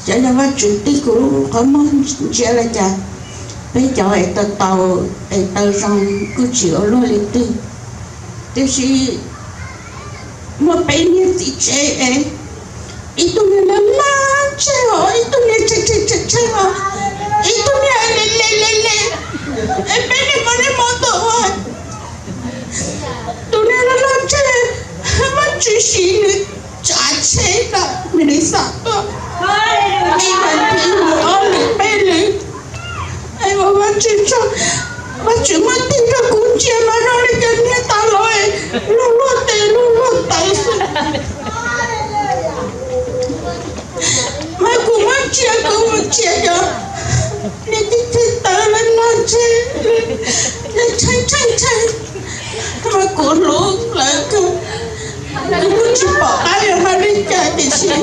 cho nên mà chủ tịch cũng có mong chia là chả bây giờ ấy tàu rằng cứ chịu lo lên đi thế thì mà bây giờ thì chơi ấy itu ni lama cewek itu ni cewek itu ni le beni mana motor tu ni lama cewek macam sini cacing tak merisa tu ibu oli beli ibu macam mati dah kunci mana ni kan ni taloi lulu tay aku macam ya, ni kita lain macam, cai, aku lupa ke, aku cuba ayah hari jadi sih,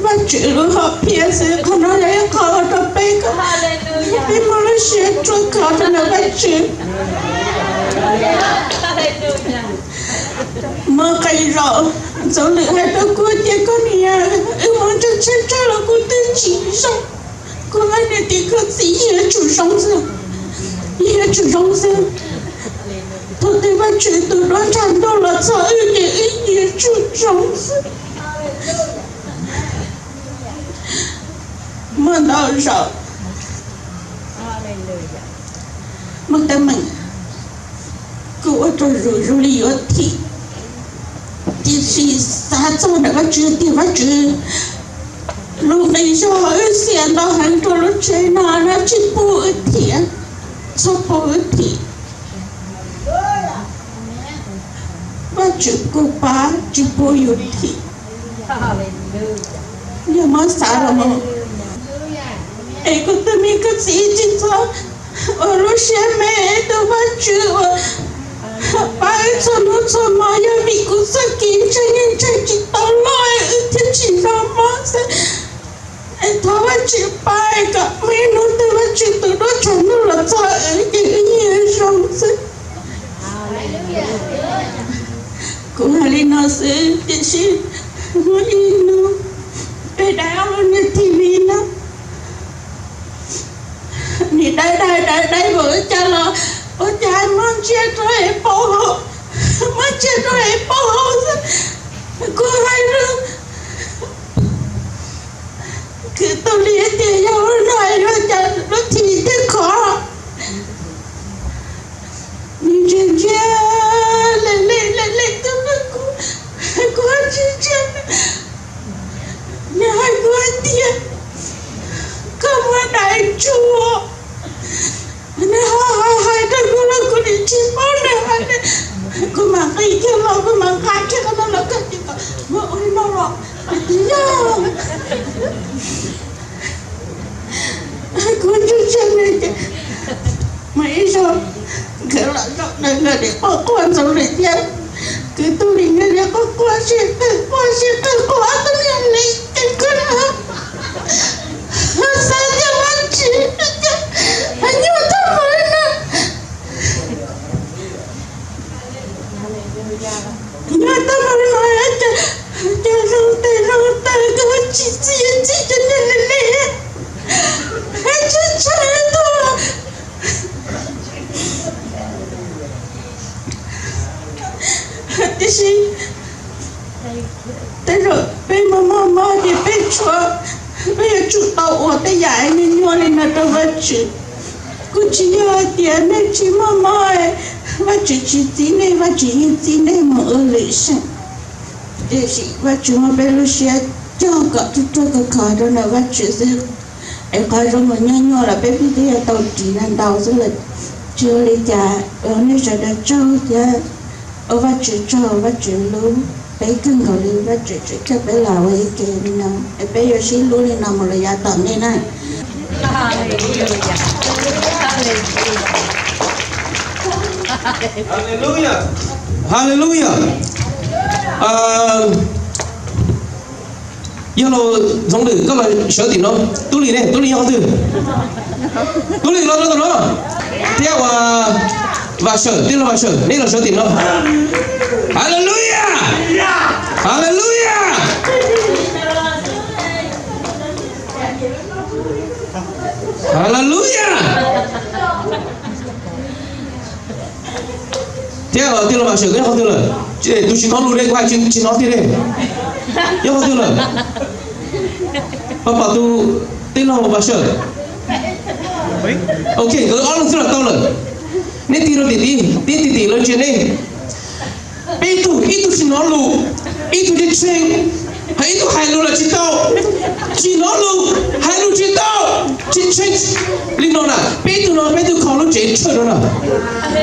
macam lu biasa kerana saya kalau dapat ke, di Malaysia tu kalau nak macam. Mà cái rõ dấu lửa hai đứa cô thì con nhà muốn cho chết cho là cô tự chỉ sống cô anh này thì có gì chủ sống rồi chủ sống rồi thôi thì mà chuyện từ đó chẳng đâu là sợ những chủ sống rồi mà nó rõ mà tâm mình cô ở trong rồi lý ở thì sao nó có chưa thì bắt chưa lúc này cho hỏi xe nó hàng cho nó chơi nó chỉ bố ở thì sao bố ở thì bắt chưa cô ba chỉ bố ở thì nhưng mà sao là mà ấy cô tự mình có gì chứ sao ở lúc xe mẹ tôi bắt chưa Baik sama yang ikut sakit cari tahu lah itu cinta masa itu wajib baik kat minum tu wajib tu dah cuma lah tak ini sampai kau hari nasi di sini ini dah orang ni TV na ni dah berjalan ôi trời mang chết rồi bỏ cô hai đứa cứ tôi liệt thì nhau này nó chẳng nó thì thế khó nhưng chuyện kia lên cô chuyện nhà hai cô tiền không có đại chùa hai đứa cô đi chim bón này cô mang cái kia lo cô mang cái kia nó là cái gì cả mà ôi nó rồi cô chú chân này mấy giờ cái là này là để có quan rồi để chơi cái tôi đi nghe là có quan chuyện có tôi liền lấy cái nào sao cho anh chị anh yêu tôi mới nè người ta mà nói lâu tay cái chị cho nên là anh chơi thôi thế gì thế rồi bây mà thì bây giờ chủ tàu ở đây giải nên nhau nên là đâu vậy chứ cô chỉ nhớ tiền nên chỉ mà và chỉ tin này và chỉ tin này mà ở lại sang để gì và chúng mà bây giờ sẽ cho cả cái khai đó là và chỉ sẽ em khai rồi mà nhau là bây giờ tàu chỉ là tàu rất là chưa lấy trả ở nơi sẽ đã cho giá ở và chỉ luôn bây cưng gọi đi và chỉ các bé là vậy kì nào bây giờ xin luôn đi nào mà là giá tận đây này Hallelujah Hallelujah Yalo giống được các bạn sở tìm nó tú lì nhau từ tú lì nó theo và sở tiếp là sở đây là sở tìm nó Hallelujah Hallelujah thế ở tiêu là vào sửa cái không tiêu là tôi chỉ nói luôn đây qua chỉ nói thế đây nhớ không tiêu là bảo tôi tiêu là vào sửa ok cứ on tiêu là tao là nên tiêu là tí lên trên đây itu chỉ nói luôn itu đi chơi hay itu hai luôn là chỉ nói luôn hai luôn chỉ tao chỉ chơi linh nó là bây giờ khó nó chơi chơi rồi nè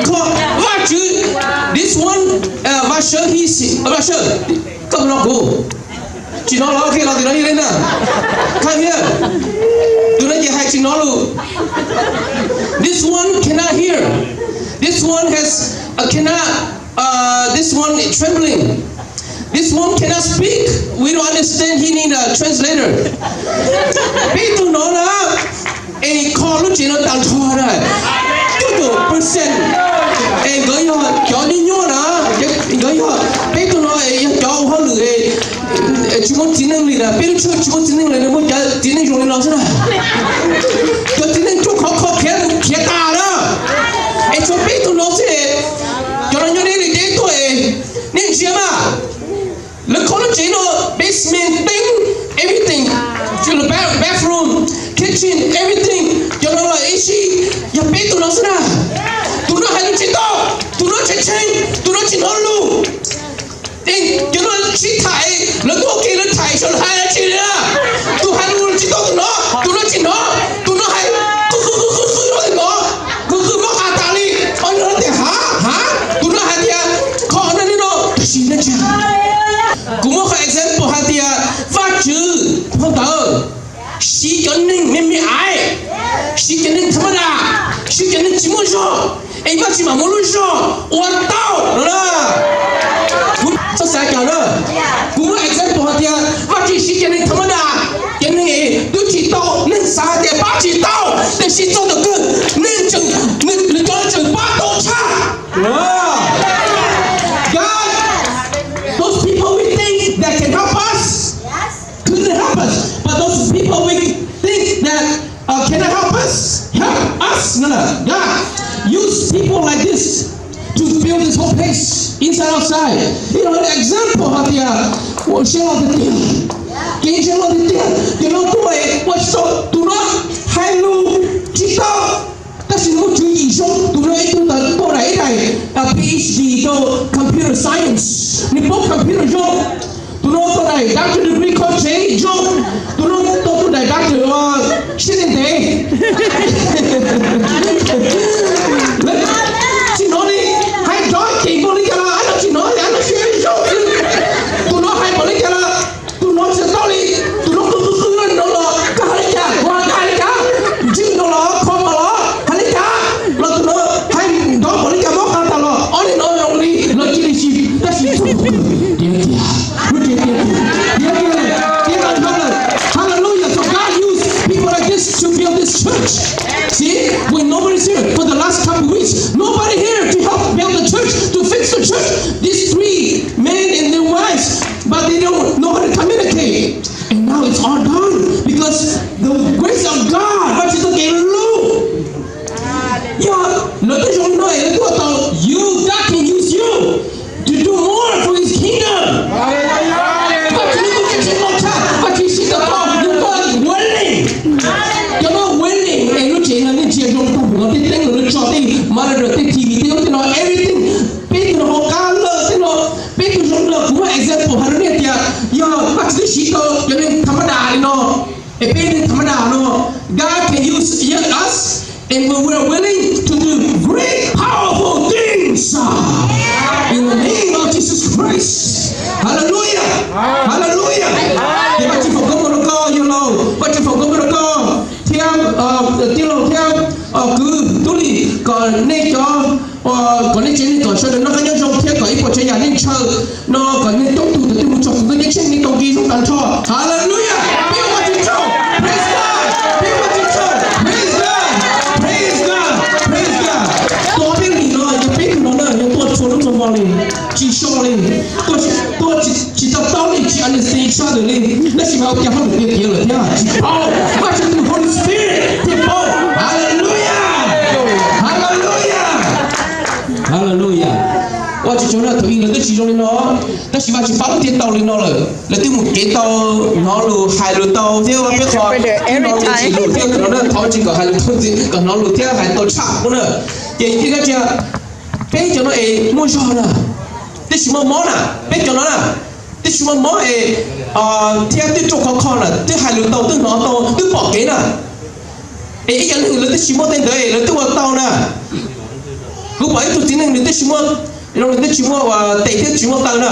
khó và chứ this one và sure và sure cầm nó cô chỉ nói ok là thì nó đi lên nè come here tụi nó chỉ hai chỉ nói luôn this one cannot hear this one has this one is trembling this one cannot speak we don't understand he need a translator bây giờ nó là khó lúc chỉ nó tăng thua rồi chút percent gửi họ cho đi nhau đó gửi họ bây giờ nó cho họ lười chỉ muốn chỉ năng là bây giờ chỉ muốn chỉ năng là nó muốn chỉ năng dùng nó sao cho chỉ năng chút khó khẽ ta đó cho bây giờ nó sẽ cho nó nhau đi để tuổi nên gì mà lúc khó lúc chỉ nó basement thing everything to the bathroom kitchen everything cho nó là AC ya biết tụi nó sao nào tụi nó hay chỉ to tụi nó tụi nó chỉ nói luôn nên cho nó chỉ thải nó có kia nó thải cho hai là chỉ nữa tụi hai luôn chỉ to tụi nó chỉ nó tụi nó hay cứ nó à ta đi anh nói thì hả tụi nó hay thì khó nó chỉ nó chỉ cũng một example hay thì phát chữ không tờ sĩ cho nên mình ai sĩ cho nên thầm đà sĩ cho nên chỉ muốn cho em bắt chỉ mà muốn luôn cho hoàn tao là cũng sao sai cả đó cũng một example hay thì phát chỉ sĩ cho nên thầm đà cho nên tôi chỉ tao nên sao để bắt chỉ tao để sĩ cho được cơ nên chừng nên cho chừng bắt tao cha those people we think that can help us couldn't help us but those people we think that cannot help us no God use people like this to build this whole place inside outside you know the example how the share of the thing cái share of the thing you know tuổi what so tụi nó hai luôn chỉ to ta xin một chữ gì xong tụi nó tụi tôi này PhD cho computer science nên bốc computer cho tụi nó này doctor degree có chế cho tụi nó này doctor sinh viên thế chỉ nói đi hay nói chỉ nói đi cái là anh chỉ nói anh nói cho tụi nó hay nói cái là tụi nó sẽ nói đi tụi nó cứ nó là cái gì qua cái gì chứ nó là không mà nó hay là tụi nó hay nói cái món ăn ta là anh nói đi nó chỉ là gì đó chỉ hallelujah. So God used people like this to build this church. See, when nobody's here for the last couple of weeks, nobody here to help build the church, to fix the church. These three men and their wives, but they don't know how to communicate. And now it's all done because the grace of God. What is the Lord? You, God can use you to do more for His kingdom. But you see the God, you God willing. You're not willing. And you change and you don't know the thing you try to mother the TV, you know everything. People know color, you know. People don't know. For example, how do you know? What's the shit? You mean Tamada, you know? A baby Tamada, no. God can use us, and we're willing to do great, powerful things in the name of Jesus Christ. Hallelujah. Hallelujah. But you forgot to go, you know. But you forgot to go. Theo cứ tôi đi còn nên cho còn nên chuyện còn sao nó cái nhân trong theo cái của chơi nhà nên chơi nó còn nên tốt thủ từ một trong những chuyện nên đồng kỳ trong đàn cho. Hallelujah. People want to show. Praise God. People want to show. Praise God. Praise God. Praise God. Tôi biết gì rồi, tôi biết nó là những tôi cho nó trong vào liền, chỉ show liền. Tôi chỉ tập tao liền, chỉ understand each other liền. Nó chỉ bảo cái họ được việc rồi nhá. Oh, what is the Holy Spirit? People. Hallelujah. Hallelujah. Hallelujah. chỉ cho nó tụi in là tôi chỉ cho lên nó ta chỉ vào chỉ phá tiền tàu lên nó là tôi một cái tàu nó lù hai lù tàu theo biết khó nó chỉ lù theo nó nó tháo chỉ có hai lù thôi gì còn nó lù theo hai tàu chạm nữa vậy thì cái chuyện bé cho nó mua cho nè tôi chỉ mua món nè bé cho nó nè tôi chỉ mua món theo tôi trộn khó nè tôi hai lù tàu tôi nó tàu tôi bỏ cái nè cái cái là tôi chỉ mua tên đấy là tôi vào tàu nè lúc ấy tôi chỉ nên tôi chỉ mua rồi tôi chỉ mua và tệ tôi chỉ mua tàu nè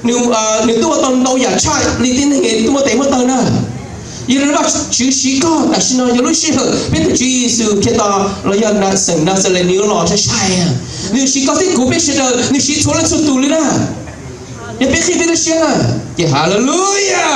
nếu tôi vào tàu giả chạy thì tên này tôi mua tệ mua tàu nè giờ nó chữ sĩ có tại sao nó lúc sĩ hơn biết được chữ sự kia ta là giờ nó sẽ là nếu nó sẽ sai à nếu sĩ có thích cũng biết sẽ là nếu sĩ thua là số tù lên à อย่าไปคิดไปเลยเชียงอ่ะอย่า hallelujah